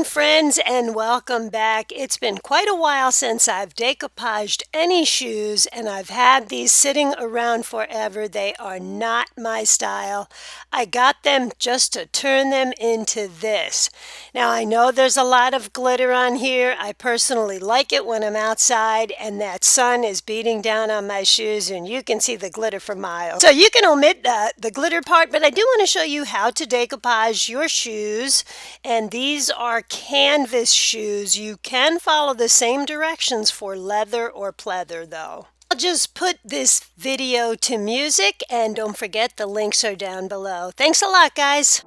again, friends, and welcome back. It's been quite a while since I've decoupaged any shoes, and I've had these sitting around forever. They are not my style. I got them just to turn them into this. Now, I know there's a lot of glitter on here. I personally like it when I'm outside and that sun is beating down on my shoes, and you can see the glitter for miles. So you can omit the glitter part, but I do want to show you how to decoupage your shoes. And these are canvas shoes. You can follow the same directions for leather or pleather though. I'll just put this video to music, and don't forget the links are down below. Thanks a lot, guys.